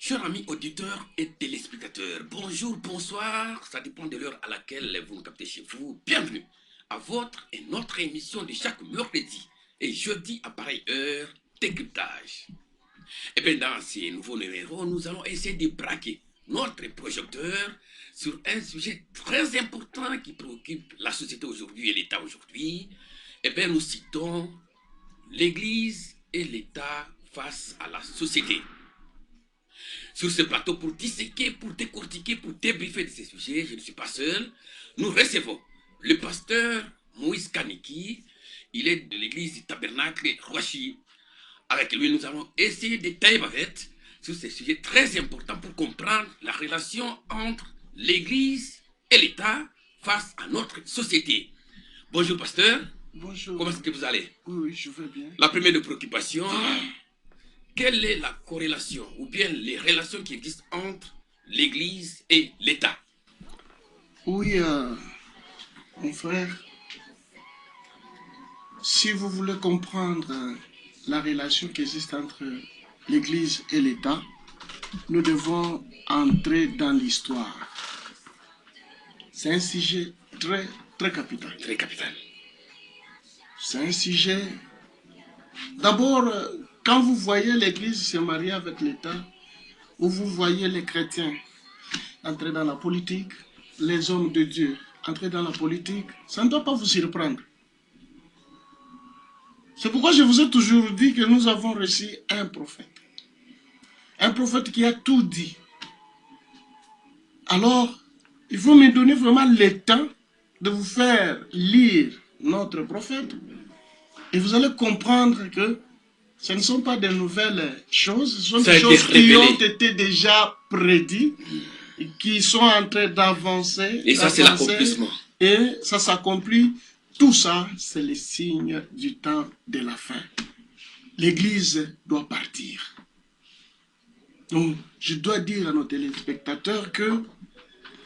Chers amis auditeurs et téléspectateurs, bonjour, bonsoir, ça dépend de l'heure à laquelle vous nous captez chez vous. Bienvenue à votre et notre émission de chaque mercredi et jeudi à pareille heure, décryptage. Et bien dans ces nouveaux numéros, nous allons essayer de braquer notre projecteur sur un sujet très important qui préoccupe la société aujourd'hui et l'État aujourd'hui. Et bien nous citons l'Église et l'État face à la société. Sur ce plateau, pour disséquer, pour décortiquer, pour débriefer de ces sujets, je ne suis pas seul. Nous recevons le pasteur Moïse Kaniki. Il est de l'église du Tabernacle Roachi. Avec lui, nous allons essayer de tailler bavette sur ces sujets très importants pour comprendre la relation entre l'église et l'État face à notre société. Bonjour, pasteur. Bonjour. Comment est-ce que vous allez? Oui, je vais bien. La première préoccupation... Quelle est la corrélation ou bien les relations qui existent entre l'Église et l'État? Oui, mon frère, si vous voulez comprendre la relation qui existe entre l'Église et l'État, nous devons entrer dans l'histoire. C'est un sujet très capital. Très capital. C'est un sujet... D'abord... Quand vous voyez l'Église se marier avec l'État, ou vous voyez les chrétiens entrer dans la politique, les hommes de Dieu entrer dans la politique, ça ne doit pas vous surprendre. C'est pourquoi je vous ai toujours dit que nous avons reçu un prophète. Un prophète qui a tout dit. Alors, il faut me donner vraiment le temps de vous faire lire notre prophète et vous allez comprendre que ce ne sont pas de nouvelles choses, ce sont des choses qui ont été déjà prédites, qui sont en train d'avancer. Et ça, c'est l'accomplissement. Et ça s'accomplit. Tout ça, c'est le signe du temps de la fin. L'Église doit partir. Donc, je dois dire à nos téléspectateurs que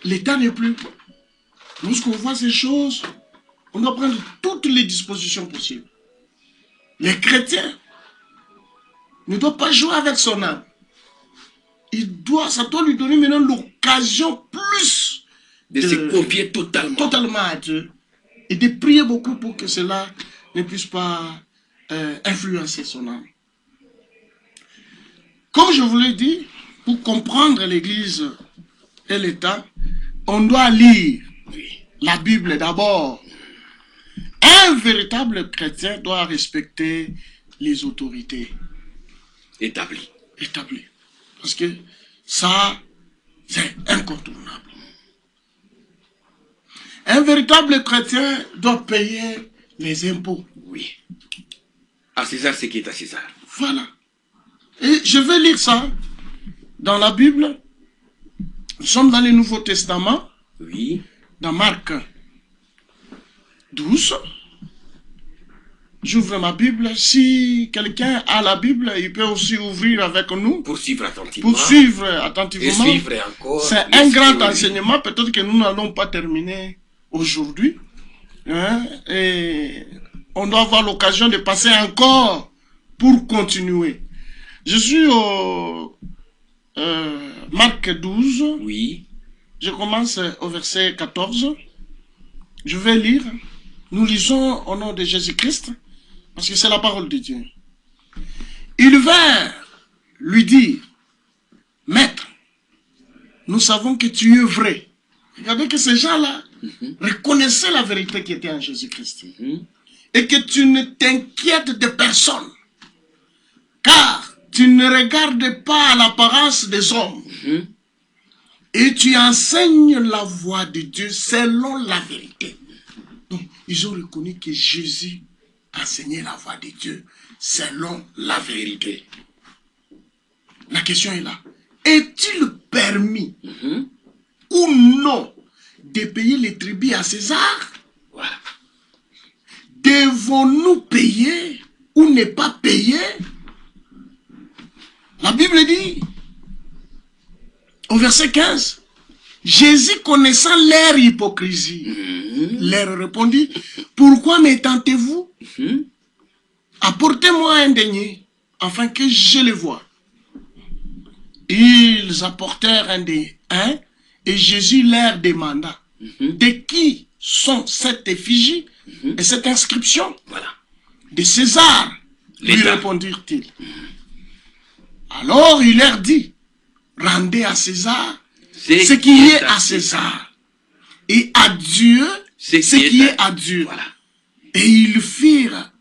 l'État n'est plus. Lorsqu'on voit ces choses, on doit prendre toutes les dispositions possibles. Les chrétiens ne doit pas jouer avec son âme. Ça doit lui donner maintenant l'occasion plus de se confier totalement à Dieu et de prier beaucoup pour que cela ne puisse pas influencer son âme. Comme je vous l'ai dit, pour comprendre l'Église et l'État, on doit lire la Bible d'abord. Un véritable chrétien doit respecter les autorités. Établi. Parce que ça, c'est incontournable. Un véritable chrétien doit payer les impôts. Oui. À César ce qui est à César. Voilà. Et je vais lire ça dans la Bible. Nous sommes dans le Nouveau Testament. Oui. Dans Marc 12. J'ouvre ma Bible. Si quelqu'un a la Bible, il peut aussi ouvrir avec nous. Pour suivre attentivement. Et suivre encore. C'est un grand enseignement. Peut-être que nous n'allons pas terminer aujourd'hui. Hein? Et on doit avoir l'occasion de passer encore pour continuer. Je suis au Marc 12. Oui. Je commence au verset 14. Je vais lire. Nous lisons au nom de Jésus-Christ. Parce que c'est la parole de Dieu. Ils vinrent lui dire, Maître, nous savons que tu es vrai. Regardez que ces gens-là reconnaissaient la vérité qui était en Jésus-Christ. Et que tu ne t'inquiètes de personne. Car tu ne regardes pas à l'apparence des hommes. Et tu enseignes la voie de Dieu selon la vérité. Donc, ils ont reconnu que Jésus enseignait la voie de Dieu selon la vérité. La question est là. Est-il permis ou non de payer les tribus à César? Voilà. Devons-nous payer ou ne pas payer? La Bible dit, au verset 15, Jésus connaissant leur hypocrisie, leur répondit, pourquoi me tentez-vous? Apportez-moi un denier, afin que je le voie. Et ils apportèrent un et Jésus leur demanda de qui sont cette effigie et cette inscription. Voilà. De César, lui L'État. répondirent-ils. Alors il leur dit, rendez à César ce qui est à César, et à Dieu ce qui est à Dieu. Voilà. Et ils firent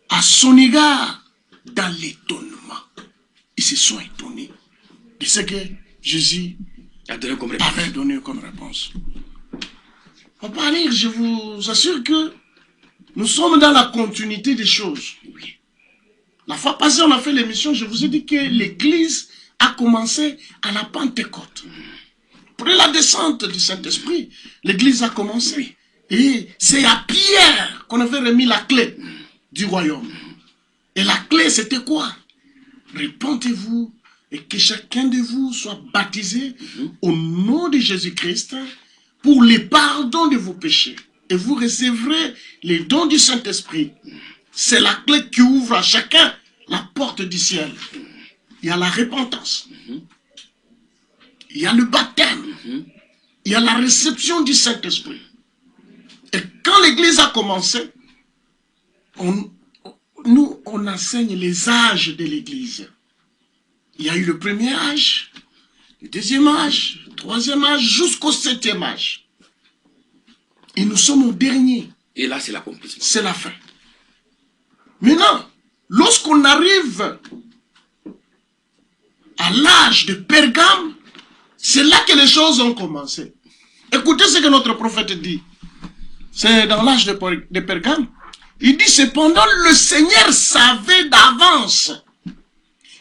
à son égard dans l'étonnement. Ils se sont étonnés de ce que Jésus A donné comme réponse. avait donné comme réponse. On va pas lire, je vous assure que nous sommes dans la continuité des choses. Oui. La fois passée, on a fait l'émission, je vous ai dit que l'église a commencé à la Pentecôte. Pour la descente du Saint-Esprit, l'église a commencé. Et c'est à Pierre qu'on avait remis la clé du royaume. Et la clé, c'était quoi? Répentez-vous et que chacun de vous soit baptisé au nom de Jésus-Christ pour le pardon de vos péchés. Et vous recevrez les dons du Saint-Esprit. C'est la clé qui ouvre à chacun la porte du ciel. Il y a la repentance. Il y a le baptême. Il y a la réception du Saint-Esprit. Et quand l'église a commencé, on enseigne les âges de l'église. Il y a eu le premier âge, le deuxième âge, le troisième âge, jusqu'au septième âge. Et nous sommes au dernier. Et là, c'est l'accomplissement. C'est la fin. Maintenant, lorsqu'on arrive à l'âge de Pergame, c'est là que les choses ont commencé. Écoutez ce que notre prophète dit. C'est dans l'âge de Pergame. Il dit, cependant, le Seigneur savait d'avance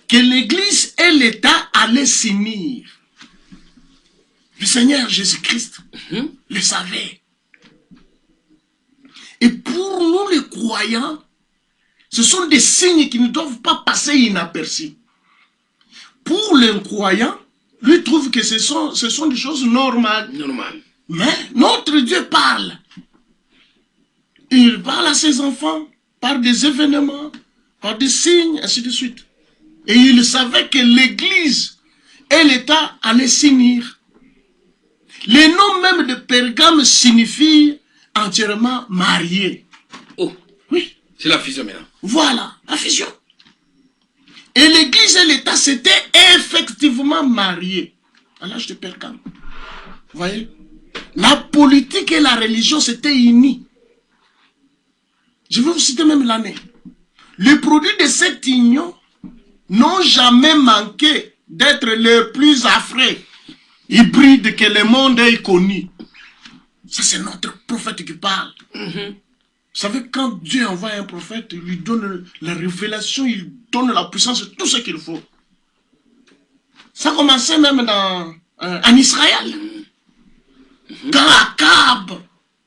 que l'Église et l'État allaient s'unir. Le Seigneur Jésus-Christ le savait. Et pour nous les croyants, ce sont des signes qui ne doivent pas passer inaperçus. Pour l'incroyant, lui trouve que ce sont des choses normales. Normal. Mais notre Dieu parle. Il parle à ses enfants par des événements, par des signes, ainsi de suite. Et il savait que l'Église et l'État allaient s'unir. Le nom même de Pergame signifie entièrement marié. Oh, Oui, c'est la fusion maintenant. voilà, la fusion. Et l'Église et l'État s'étaient effectivement mariés à l'âge de Pergame. Vous voyez? La politique et la religion s'étaient unies. Je vais vous citer même l'année. Les produits de cette union n'ont jamais manqué d'être les plus affreux, hybrides que le monde ait connus. Ça, c'est notre prophète qui parle. Vous savez, quand Dieu envoie un prophète, il lui donne la révélation, il donne la puissance, tout ce qu'il faut. Ça a commencé même en Israël. Quand Akab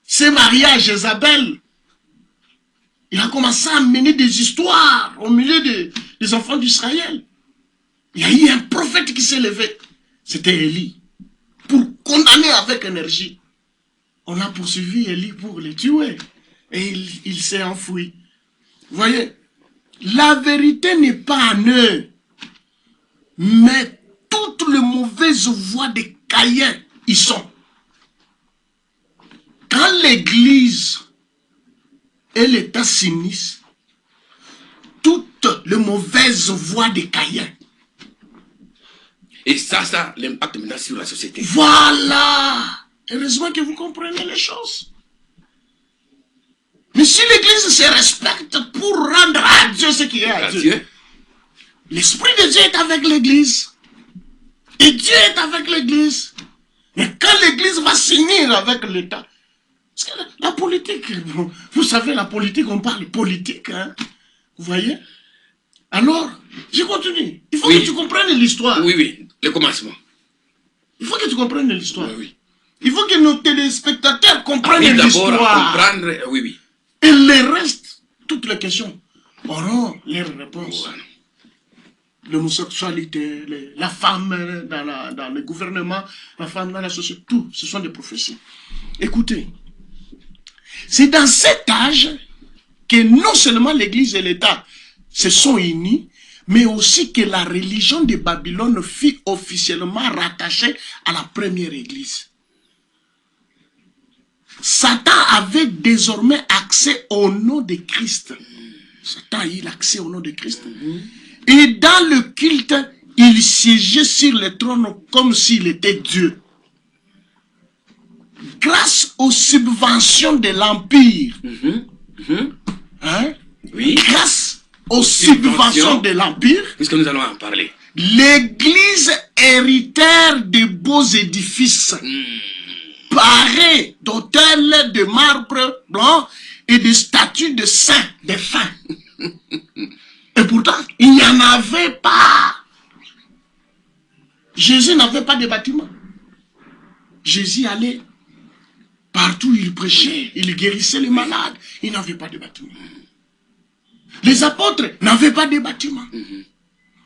s'est marié à Jézabel, il a commencé à mener des histoires au milieu des enfants d'Israël. Il y a eu un prophète qui s'est levé. C'était Élie. Pour condamner avec énergie. On a poursuivi Élie pour le tuer. Et il s'est enfoui. Vous voyez, la vérité n'est pas en eux. Mais toutes les mauvaises voies des Caïens y sont. Quand l'Église et l'État s'unissent, toutes les mauvaises voies des Caïens. Et ça a l'impact maintenant sur la société. Voilà. Heureusement que vous comprenez les choses. Mais si l'Église se respecte pour rendre à Dieu ce qui est à Dieu, l'Esprit de Dieu est avec l'Église. Et Dieu est avec l'Église. Mais quand l'Église va s'unir avec l'État, parce que la politique, vous savez, la politique, on parle politique, hein. Vous voyez? Alors, je continue. Il faut que tu comprennes l'histoire. Oui, oui, le commencement. Il faut que tu comprennes l'histoire. Oui, oui. Il faut que nos téléspectateurs comprennent d'abord l'histoire. comprendre, oui, oui. Et le reste, toutes les questions auront leurs réponses. Voilà. L'homosexualité, la femme dans le gouvernement, la femme dans la société, tout, ce sont des prophéties. Écoutez, c'est dans cet âge que non seulement l'Église et l'État se sont unis, mais aussi que la religion de Babylone fut officiellement rattachée à la première église. Satan avait désormais accès au nom de Christ. Satan a eu l'accès au nom de Christ. Et dans le culte, il siégeait sur le trône comme s'il était Dieu. Grâce aux subventions de l'Empire, hein? Oui. Grâce aux subventions de l'Empire, Puisque nous allons en parler. l'Église héritière de beaux édifices, parée d'autels de marbre blanc et de statues de saints, des fins. Et pourtant, il n'y en avait pas. Jésus n'avait pas de bâtiment. Jésus allait partout où il prêchait, il guérissait les malades. Il n'avait pas de bâtiment. Les apôtres n'avaient pas de bâtiment.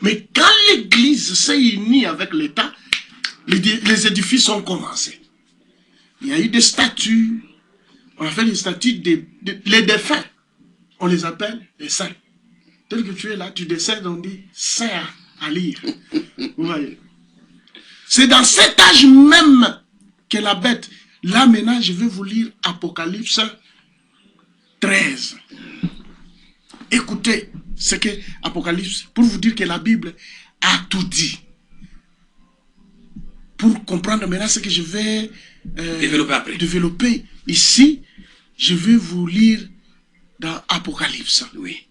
Mais quand l'Église s'est unie avec l'État, les édifices ont commencé. Il y a eu des statues. On a fait des statues les défunts. On les appelle les saints. Tel que tu es là, tu décèdes, on dit saint à lire. Vous voyez. C'est dans cet âge même que la bête. Là maintenant, je vais vous lire Apocalypse 13. Écoutez ce que Apocalypse, pour vous dire que la Bible a tout dit. Pour comprendre maintenant ce que je vais développer ici, je vais vous lire dans Apocalypse. Oui.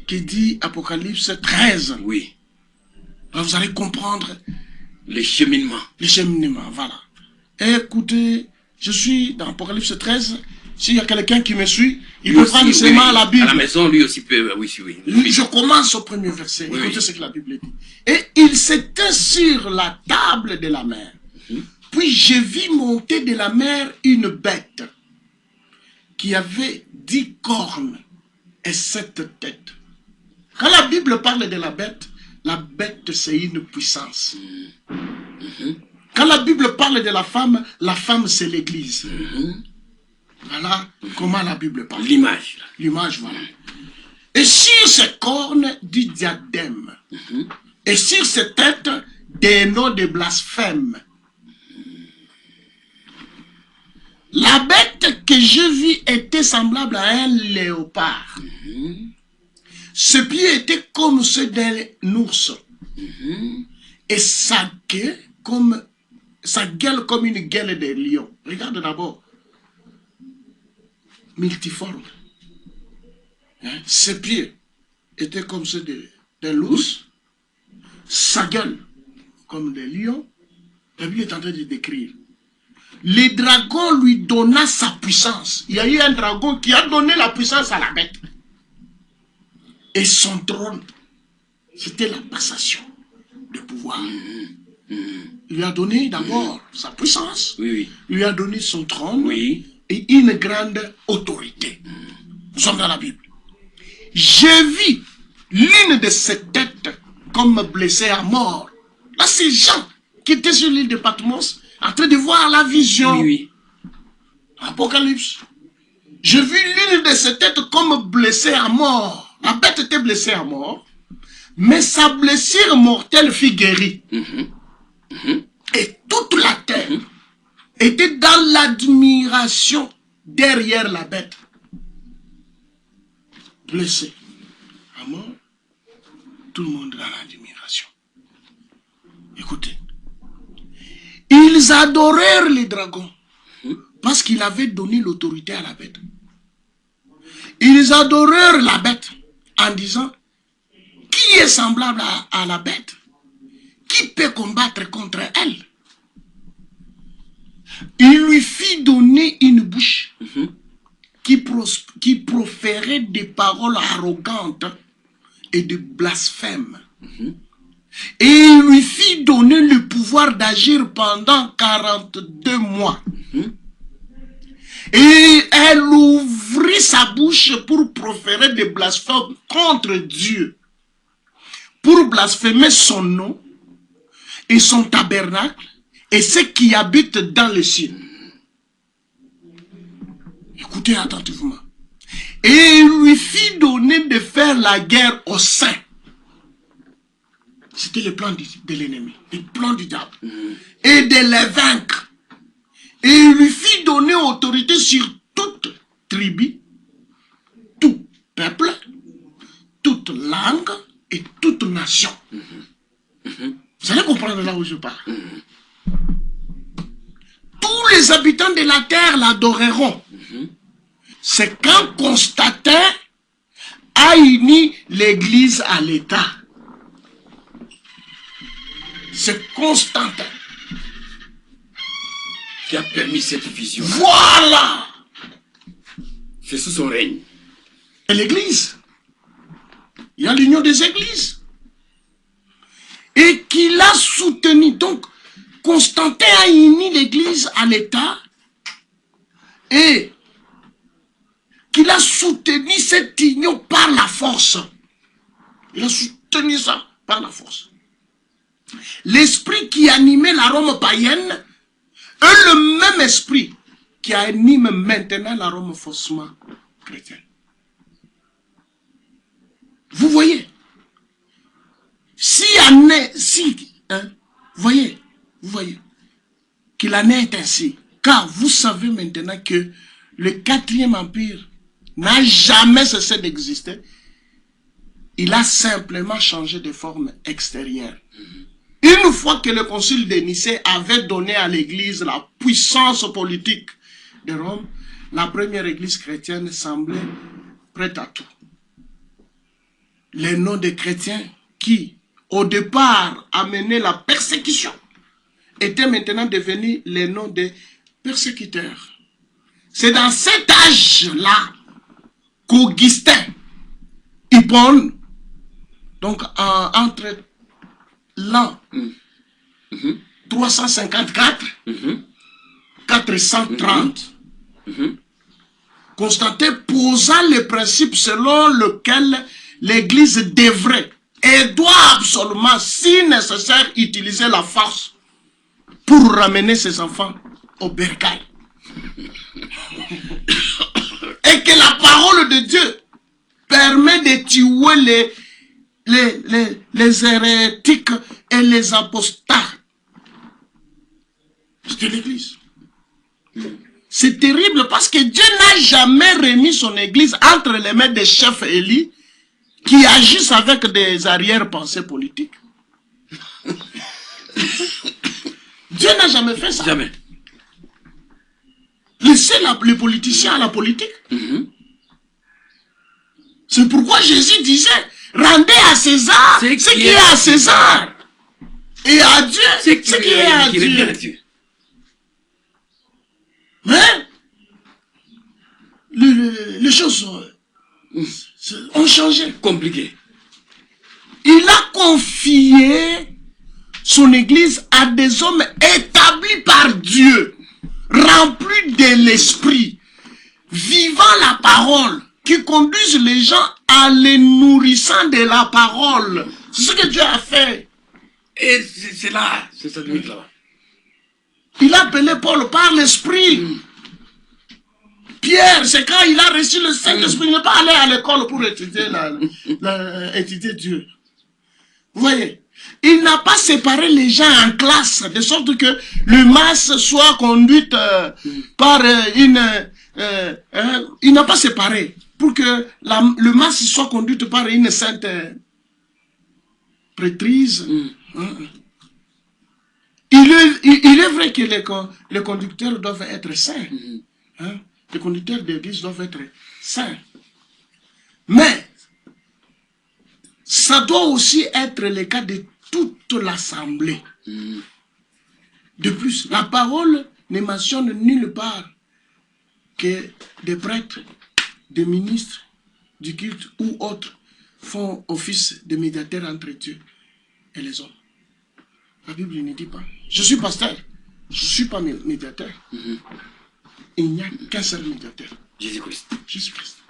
Qui dit Apocalypse 13. Oui. Alors vous allez comprendre le cheminement. Le cheminement, voilà. Écoutez, je suis dans Apocalypse 13. S'il y a quelqu'un qui me suit, il peut prendre seulement la Bible. À la maison, lui aussi peut, oui. Je commence au premier verset. Oui, écoutez ce que la Bible dit. Et il s'était sur la table de la mer. Puis je vis monter de la mer une bête qui avait 10 cornes et 7 têtes. Quand la Bible parle de la bête c'est une puissance. Quand la Bible parle de la femme c'est l'église. Voilà comment la Bible parle. L'image. L'image, voilà. Et sur ces cornes du diadème. Et sur ces têtes, des noms de blasphème. La bête que je vis était semblable à un léopard. Ses pieds étaient comme ceux d'un ours. Et sa gueule comme une gueule de lion. Regarde d'abord. Multiforme. Ses pieds étaient comme ceux d'un ours. Sa gueule comme des lions. La Bible est en train de décrire. Le dragon lui donna sa puissance. Il y a eu un dragon qui a donné la puissance à la bête. Et son trône, c'était la passation de pouvoir. Il lui a donné d'abord sa puissance. Oui. Il lui a donné son trône. Oui. Et une grande autorité. Nous sommes dans la Bible. J'ai vu l'une de ses têtes comme blessée à mort. Là, c'est Jean qui était sur l'île de Patmos en train de voir la vision. Oui. Apocalypse. J'ai vu l'une de ses têtes comme blessée à mort. La bête était blessée à mort, mais sa blessure mortelle fut guérie. Et toute la terre était dans l'admiration derrière la bête. Blessée à mort, tout le monde dans l'admiration. Écoutez, ils adorèrent les dragons parce qu'il avait donné l'autorité à la bête. Ils adorèrent la bête en disant, qui est semblable à la bête? Qui peut combattre contre elle? Il lui fit donner une bouche qui proférait des paroles arrogantes et de blasphème. Et il lui fit donner le pouvoir d'agir pendant 42 mois. Et elle ouvrit sa bouche pour proférer des blasphèmes contre Dieu, pour blasphémer son nom et son tabernacle et ceux qui habitent dans le ciel. Écoutez attentivement. Et il lui fit donner de faire la guerre aux saints C'était le plan de l'ennemi, le plan du diable. Et de les vaincre. Et il lui fit donner autorité sur toute tribu, tout peuple, toute langue et toute nation. Vous allez comprendre là où je parle. Tous les habitants de la terre l'adoreront. C'est quand Constantin a uni l'église à l'État. C'est Constantin qui a permis cette fusion. Voilà. C'est sous son règne. Et l'église. Il y a l'union des églises. Et qu'il a soutenu. Donc, Constantin a uni l'église à l'État. Et qu'il a soutenu cette union par la force. Il a soutenu ça par la force. L'esprit qui animait la Rome païenne est le même esprit qui anime maintenant la Rome faussement chrétienne. Vous voyez, vous voyez, qu'il en est ainsi. Car vous savez maintenant que le 4e empire n'a jamais cessé d'exister. Il a simplement changé de forme extérieure. Une fois que le concile de Nicée avait donné à l'église la puissance politique de Rome, la première église chrétienne semblait prête à tout. Les noms des chrétiens qui, au départ, amenaient la persécution, étaient maintenant devenus les noms des persécuteurs. C'est dans cet âge-là qu'Augustin, Hippone, donc entre l'an 354 430, Constantin posa le principe selon lequel l'Église devrait et doit absolument, si nécessaire, utiliser la force pour ramener ses enfants au bercail. Et que la parole de Dieu permet de tuer les hérétiques et les apostats. C'est l'Église. C'est terrible parce que Dieu n'a jamais remis son Église entre les mains des chefs élus qui agissent avec des arrière-pensées politiques. Dieu n'a jamais fait ça. Jamais. Laissez les politiciens à la politique. C'est pourquoi Jésus disait, rendez à César ce qui est à César. Et à Dieu ce qui est à Dieu. Mais les choses ont changé. Compliqué. Il a confié son église à des hommes établis par Dieu, remplis de l'esprit, vivant la parole, qui conduisent les gens à les nourrissant de la parole. C'est ce que Dieu a fait. Et c'est là, c'est cette limite là. Il a appelé Paul par l'esprit. Pierre, c'est quand il a reçu le Saint-Esprit, il n'est pas allé à l'école pour étudier, étudier Dieu. Vous voyez, il n'a pas séparé les gens en classes, de sorte que le masse soit conduite par il n'a pas séparé, pour que le masse soit conduite par une sainte prêtrise. Il est vrai que les conducteurs doivent être saints. Les conducteurs d'église doivent être saints. Mais ça doit aussi être le cas de toute l'assemblée. De plus, la parole ne mentionne nulle part que des prêtres, des ministres du culte ou autres font office de médiateur entre Dieu et les hommes. La Bible ne dit pas. Je suis pasteur, je ne suis pas médiateur. Il n'y a qu'un seul médiateur. Jésus-Christ. Jésus-Christ.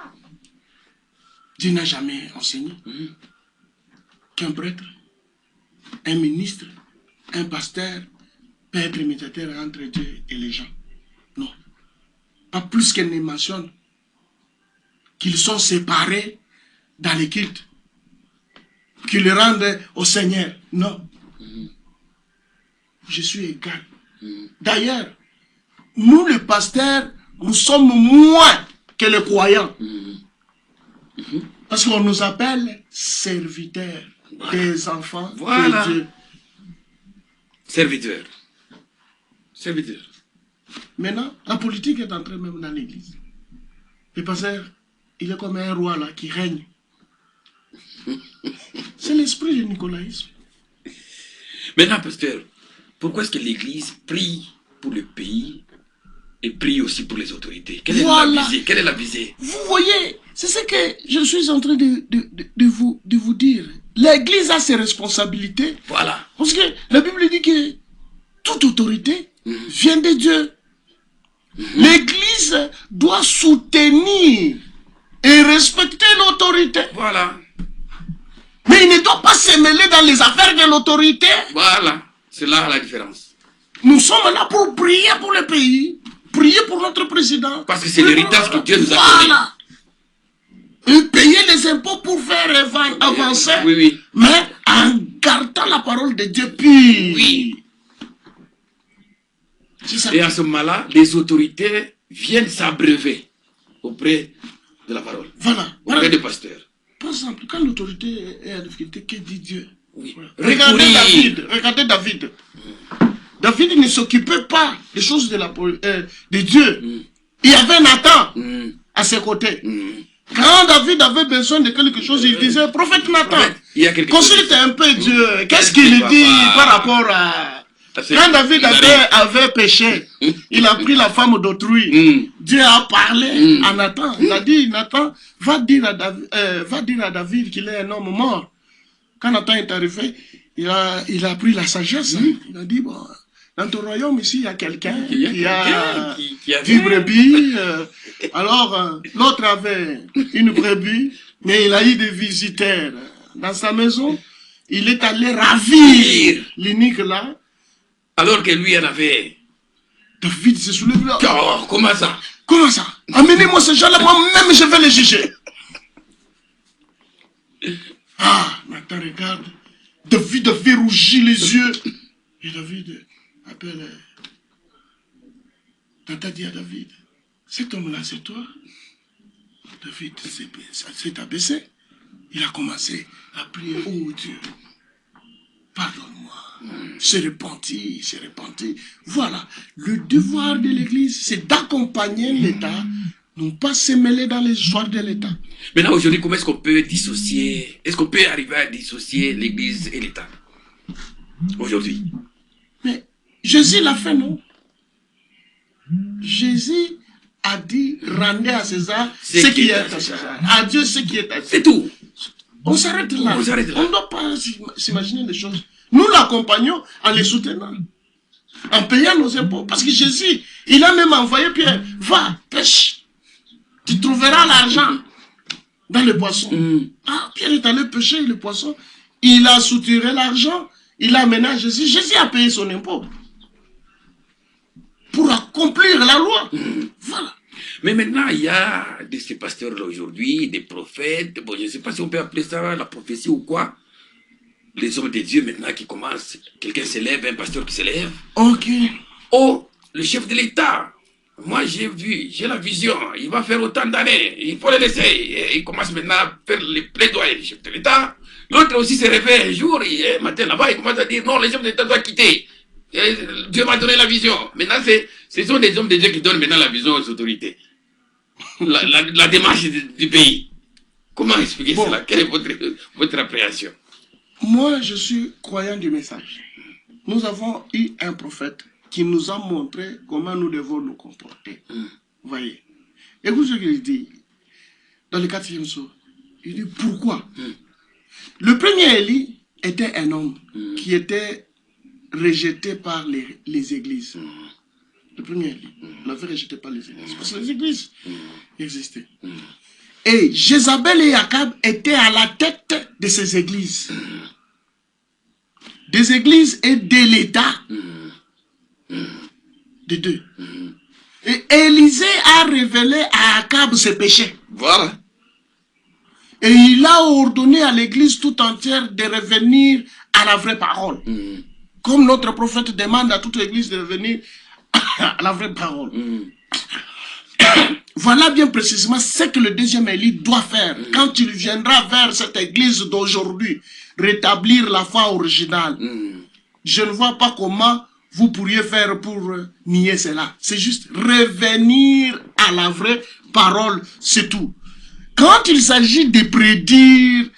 Dieu n'a jamais enseigné qu'un prêtre, un ministre, un pasteur peut être médiateur entre Dieu et les gens. Non. Pas plus qu'elle ne mentionne qu'ils sont séparés dans les cultes. qui le rendent au Seigneur. Non. Je suis égal. D'ailleurs, nous les pasteurs, nous sommes moins que les croyants. Parce qu'on nous appelle serviteurs des enfants de Dieu. Serviteur. Serviteur. Maintenant, la politique est entrée même dans l'église. Le pasteur, il est comme un roi là qui règne. C'est l'esprit du nicolaïsme. Maintenant, pasteur, pourquoi est-ce que l'église prie pour le pays et prie aussi pour les autorités? Quelle est la visée? Quelle est la visée? Vous voyez, c'est ce que je suis en train de vous dire. L'église a ses responsabilités. Voilà. Parce que la Bible dit que toute autorité vient de Dieu. L'église doit soutenir et respecter l'autorité. Voilà. Mais il ne doit pas se mêler dans les affaires de l'autorité. Voilà. C'est là la différence. Nous sommes là pour prier pour le pays, prier pour notre président. Parce que c'est l'héritage que Dieu nous a donné. Et payer les impôts pour faire avancer. Oui, oui. Mais en gardant la parole de Dieu pure. Oui. Ça. Et à ce moment-là, les autorités viennent s'abreuver auprès de la parole. Voilà. Auprès des pasteurs. Par exemple, quand l'autorité est en difficulté, que dit Dieu? Oui. Regardez David. Regardez David. David ne s'occupait pas des choses de Dieu. Il y avait Nathan à ses côtés. Quand David avait besoin de quelque chose, il disait, prophète Nathan, consulte un peu Dieu. Qu'est-ce qu'il dit par rapport à... Quand David avait péché, il a pris la femme d'autrui. Dieu a parlé à Nathan. Il a dit, Nathan, va dire à David qu'il est un homme mort. Quand Nathan est arrivé, il a pris la sagesse. Il a dit, bon, dans ton royaume ici, il y a quelqu'un qui a 10 brebis. Alors, l'autre avait une brebis, mais il a eu des visiteurs. Dans sa maison, il est allé ravir l'unique là. Alors que lui en avait. David se soulève là. Oh, comment ça? Comment ça? Amenez-moi ces gens-là, moi-même je vais les juger. Ah, Nathan regarde. David avait rougi les yeux. Et David appelle. Nathan dit à David, cet homme-là, c'est toi? David s'est abaissé. Il a commencé à prier. Oh Dieu, pardonne-moi. Se repentir, se repentir. Voilà. Le devoir de l'Église, c'est d'accompagner l'État, non pas se mêler dans les histoires de l'État. Maintenant, aujourd'hui, comment est-ce qu'on peut dissocier, est-ce qu'on peut arriver à dissocier l'Église et l'État? Aujourd'hui. Mais Jésus l'a fait, non? Jésus a dit, rendez à César ce qui est à César. À Dieu ce qui est à Dieu. C'est tout. On s'arrête là. On s'arrête là. On ne doit pas s'imaginer les choses. Nous l'accompagnons en les soutenant, en payant nos impôts. Parce que Jésus, il a même envoyé Pierre, va, pêche. Tu trouveras l'argent dans les poissons. Ah, Pierre est allé pêcher les poissons. Il a soutiré l'argent. Il a amené à Jésus. Jésus a payé son impôt. Pour accomplir la loi. Voilà. Mais maintenant, il y a ces pasteurs-là aujourd'hui, des prophètes. Bon, je ne sais pas si on peut appeler ça la prophétie ou quoi. Les hommes de Dieu maintenant qui commencent, quelqu'un s'élève, un pasteur qui s'élève. Ok. Oh, le chef de l'État, moi j'ai vu, j'ai la vision, il va faire autant d'années, il faut le laisser. Et il commence maintenant à faire les plaidoyers du chef de l'État. L'autre aussi se réveille un jour, et un matin là-bas, il commence à dire non, le chef de l'État doit quitter. Et Dieu m'a donné la vision. Maintenant, ce sont des hommes de Dieu qui donnent maintenant la vision aux autorités. La démarche du pays. Comment expliquer cela? Quelle est votre appréhension? Moi, je suis croyant du message. Nous avons eu un prophète qui nous a montré comment nous devons nous comporter. Vous voyez. Écoutez ce qu'il dit dans le 4e psaume. Il dit pourquoi? Le premier Élie était un homme qui était rejeté par les églises. Le premier Élie l'avait rejeté par les églises. Parce que les églises existaient. Et Jézabel et Akab étaient à la tête de ces églises. Des églises et de l'État. Des deux. Et Élisée a révélé à Akab ses péchés. Voilà. Et il a ordonné à l'église tout entière de revenir à la vraie parole. Comme notre prophète demande à toute l'église de revenir à la vraie parole. Voilà bien précisément ce que le deuxième Élie doit faire. Quand il viendra vers cette église d'aujourd'hui, rétablir la foi originale. Je ne vois pas comment vous pourriez faire pour nier cela. C'est juste revenir à la vraie parole, c'est tout. Quand il s'agit de prédire,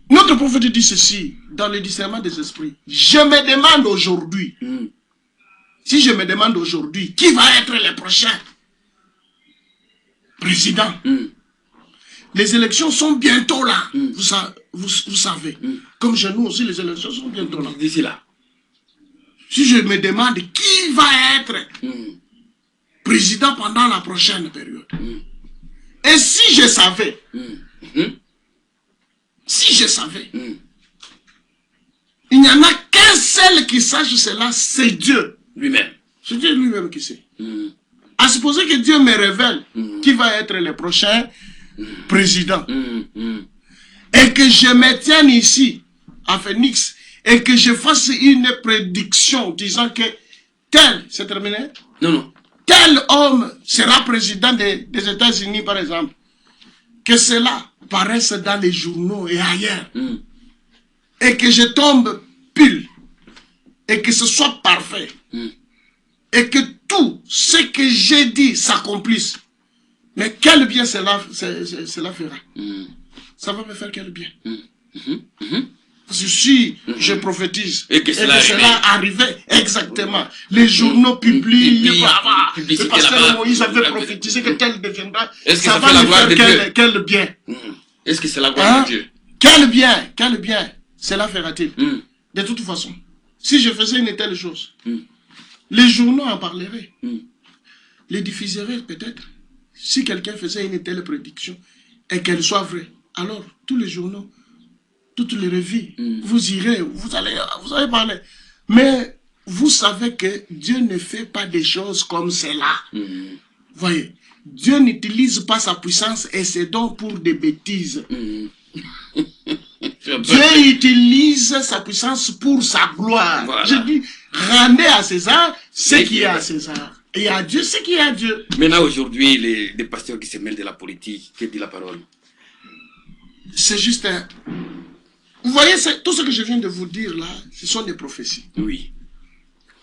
notre prophète dit ceci, dans le discernement des esprits. Je me demande aujourd'hui, si je me demande aujourd'hui, qui va être le prochain président? Les élections sont bientôt là, vous savez. Comme chez nous aussi, les élections sont bientôt là. D'ici là. Si je me demande qui va être président pendant la prochaine période. Et si je savais, il n'y en a qu'un seul qui sache cela, c'est Dieu. Lui-même. C'est Dieu lui-même qui sait. À supposer que Dieu me révèle qui va être le prochain président. Et que je me tienne ici, à Phoenix, et que je fasse une prédiction disant que tel, c'est terminé? Non. Tel homme sera président des États-Unis, par exemple. Que cela paraisse dans les journaux et ailleurs. Et que je tombe pile. Et que ce soit parfait. Et que tout ce que j'ai dit s'accomplisse. Mais quel bien cela fera? Ça va me faire quel bien? Parce que si je prophétise et que cela arrivait exactement, les journaux publient, le pasteur Moïse avait prophétisé que tel deviendra, ça va lui faire quel bien? Est-ce que c'est la gloire de Dieu? Quel bien cela fera-t-il? De toute façon, si je faisais une telle chose, les journaux en parleraient, les diffuseraient peut-être. Si quelqu'un faisait une telle prédiction et qu'elle soit vraie, alors tous les journaux, toutes les revues, vous irez, vous allez parler. Mais vous savez que Dieu ne fait pas des choses comme cela. Voyez, Dieu n'utilise pas sa puissance et ses dons pour des bêtises. Dieu utilise sa puissance pour sa gloire. Voilà. Je dis, rendez à César ce qui est à César. Et à Dieu ce qui est à Dieu. Maintenant, aujourd'hui, les pasteurs qui se mêlent de la politique, que dit la parole? C'est juste un... Vous voyez, tout ce que je viens de vous dire là, ce sont des prophéties. Oui.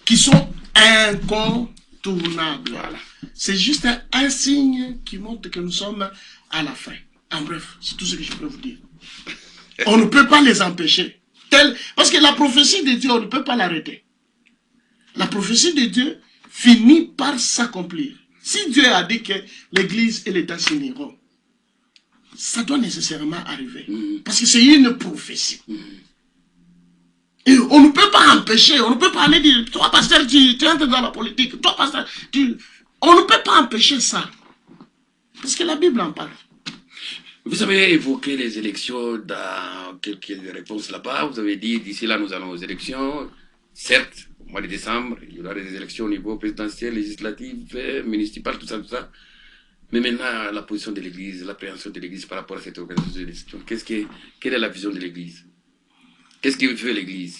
Qui sont incontournables. Voilà. C'est juste un signe qui montre que nous sommes à la fin. En bref, c'est tout ce que je peux vous dire. On ne peut pas les empêcher. Parce que la prophétie de Dieu, on ne peut pas l'arrêter. La prophétie de Dieu finit par s'accomplir. Si Dieu a dit que l'Église et l'État s'uniront, ça doit nécessairement arriver. Parce que c'est une prophétie. Et on ne peut pas empêcher, on ne peut pas aller dire, toi pasteur, tu entres dans la politique, toi pasteur, on ne peut pas empêcher ça. Parce que la Bible en parle. Vous avez évoqué les élections dans quelques réponses là-bas. Vous avez dit, d'ici là, nous allons aux élections. Certes, au mois de décembre, il y aura des élections au niveau présidentiel, législatif, municipal, tout ça. Mais maintenant, la position de l'Église, l'appréhension de l'Église par rapport à cette organisation de l'élection, quelle est la vision de l'Église? Qu'est-ce que veut l'Église?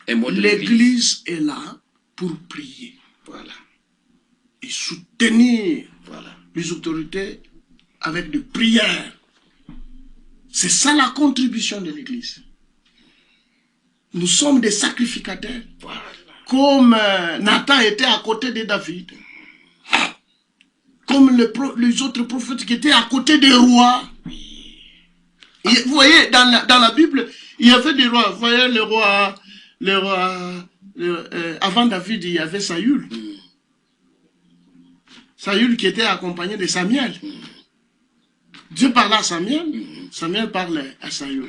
L'Église est là pour prier. Voilà. Et soutenir voilà. les autorités avec des prières. C'est ça la contribution de l'Église. Nous sommes des sacrificateurs. Voilà. Comme Nathan était à côté de David. Comme les autres prophètes qui étaient à côté des rois. Et vous voyez, dans la Bible, il y avait des rois. Vous voyez, avant David, il y avait Saül. Saül qui était accompagné de Samuel. Dieu parlait à Samuel, Samuel parlait à Saül.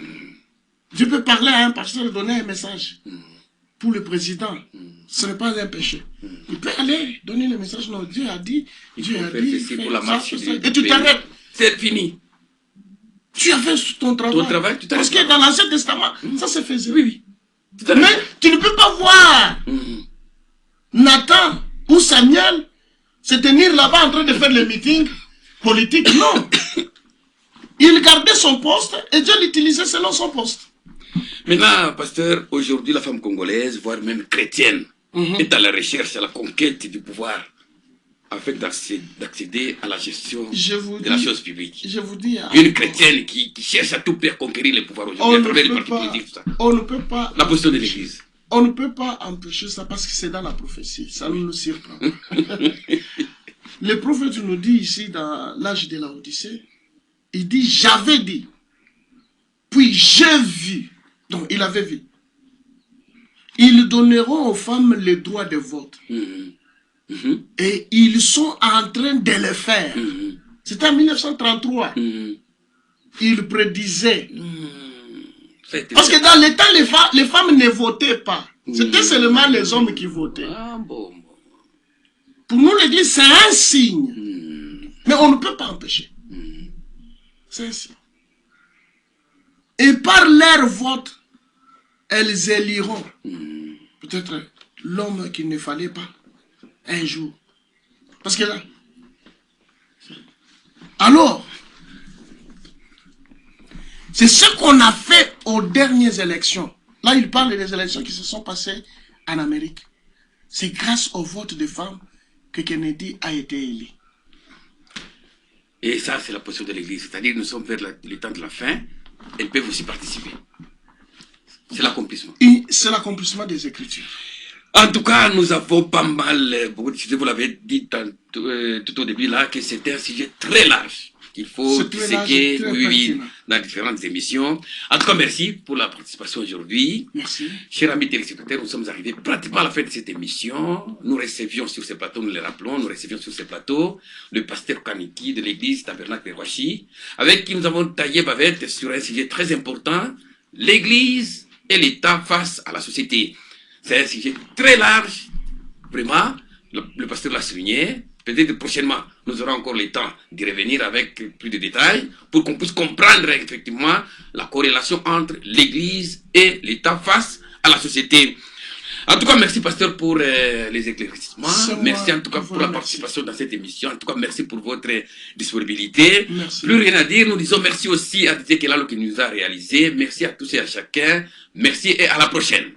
Dieu peut parler à un pasteur et donner un message pour le président. Ce n'est pas un péché. Il peut aller donner le message. Non, Dieu a dit, pour la marche et tu t'arrêtes. C'est fini. Tu as fait ton travail. Ton travail, tu t'arrêtes. Parce que dans l'Ancien Testament, ça se faisait. Oui. Mais tu ne peux pas voir Nathan ou Samuel se tenir là-bas en train de faire le meeting politique. Non. Il gardait son poste et Dieu l'utilisait selon son poste. Maintenant, pasteur, aujourd'hui, la femme congolaise, voire même chrétienne, est à la recherche, à la conquête du pouvoir, afin d'accéder à la gestion de la chose publique. Je vous dis, une chrétienne qui cherche à tout faire conquérir le pouvoir aujourd'hui, à travers les partis politiques, tout ça. On ne peut pas. La position de l'Église. On ne peut pas empêcher ça parce que c'est dans la prophétie. Ça ne nous surprend pas. Le prophète nous dit ici, dans l'âge de la Odyssée, il dit, j'avais dit, puis j'ai vu. Donc, il avait vu. Ils donneront aux femmes le droit de vote. Et ils sont en train de le faire. C'était en 1933. Il prédisait. Parce que dans le temps, les femmes ne votaient pas. C'était seulement les hommes qui votaient. Pour nous, l'Église, c'est un signe. Mais on ne peut pas empêcher. C'est un signe. Et par leur vote, elles éliront peut-être l'homme qu'il ne fallait pas un jour. Parce que là, alors, c'est ce qu'on a fait aux dernières élections. Là, il parle des élections qui se sont passées en Amérique. C'est grâce au vote des femmes que Kennedy a été élu. Et ça, c'est la position de l'Église. C'est-à-dire, nous sommes vers le temps de la fin. Elles peuvent aussi participer. C'est l'accomplissement. C'est l'accomplissement des Écritures. En tout cas, nous avons pas mal, vous l'avez dit tout au début là, que c'était un sujet très large. Qu'il faut disséquer, dans différentes émissions. En tout cas, merci pour la participation aujourd'hui. Merci. Chers amis téléspectateurs, nous sommes arrivés pratiquement à la fin de cette émission. Nous recevions sur ce plateau, nous les rappelons, nous recevions sur ce plateau le pasteur Kaniki de l'église Tabernacle de Roissy, avec qui nous avons taillé bavette sur un sujet très important, l'église et l'État face à la société. C'est un sujet très large, vraiment, le pasteur l'a souligné. Peut-être prochainement, nous aurons encore le temps d'y revenir avec plus de détails pour qu'on puisse comprendre effectivement la corrélation entre l'Église et l'État face à la société. En tout cas, merci pasteur pour les éclaircissements. Merci en tout cas pour la participation dans cette émission. En tout cas, merci pour votre disponibilité. Merci. Plus rien à dire. Nous disons merci aussi à Didier Kelalo qui nous a réalisé. Merci à tous et à chacun. Merci et à la prochaine.